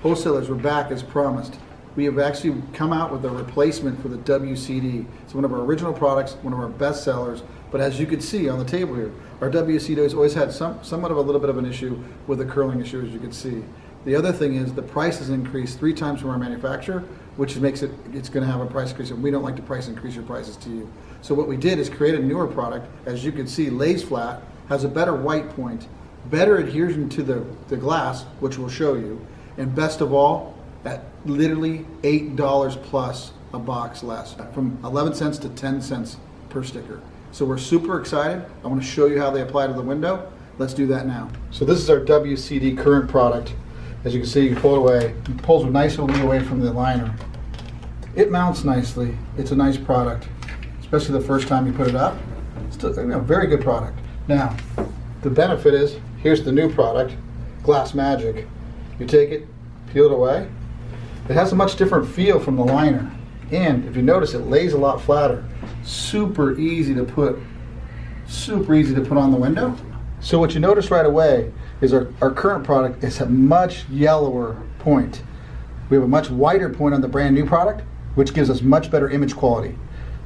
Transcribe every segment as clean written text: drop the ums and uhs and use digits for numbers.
Wholesalers, we're back as promised. We have actually come out with a replacement for the WCD. It's one of our original products, one of our best sellers, but as you can see on the table here, our WCD has always had somewhat of a little bit of an issue with the curling issue, as you can see. The other thing is the price has increased 3 times from our manufacturer, which makes it's going to have a price increase, and we don't like to price increase your prices to you. So what we did is create a newer product. As you can see, lays flat, has a better white point, better adhesion to the glass, which we'll show you, and best of all, at literally $8 plus a box less, from 11 cents to 10 cents per sticker. So we're super excited. I want to show you how they apply to the window. Let's do that now. So this is our WCD current product. As you can see, you pull it away. It pulls nicely away from the liner. It mounts nicely. It's a nice product, especially the first time you put it up. Still, very good product. Now, the benefit is, here's the new product, GLASSMAGIC. You take it, peel it away. It has a much different feel from the liner. And if you notice, it lays a lot flatter. Super easy to put on the window. So what you notice right away is our current product is a much yellower point. We have a much whiter point on the brand new product, which gives us much better image quality.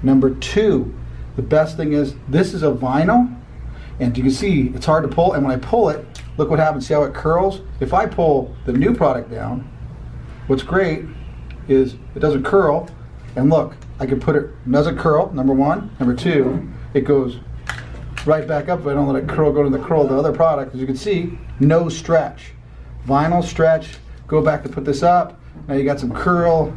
Number 2, the best thing is this is a vinyl, and you can see it's hard to pull, and when I pull it, look what happens. See how it curls? If I pull the new product down, what's great is it doesn't curl, and look, I can put it doesn't curl, number 1. Number 2, it goes right back up if I don't let it curl, go to the curl of the other product. As you can see, no stretch. Vinyl stretch, go back to put this up, now you got some curl,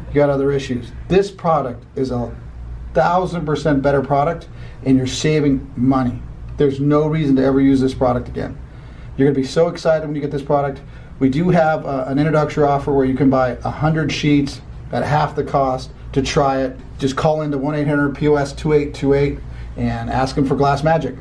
you got other issues. This product is 1,000% better product, and you're saving money. There's no reason to ever use this product again. You're going to be so excited when you get this product. We do have an introductory offer where you can buy 100 sheets at half the cost to try it. Just call into 1-800-POS-2828 and ask them for GLASSMAGIC.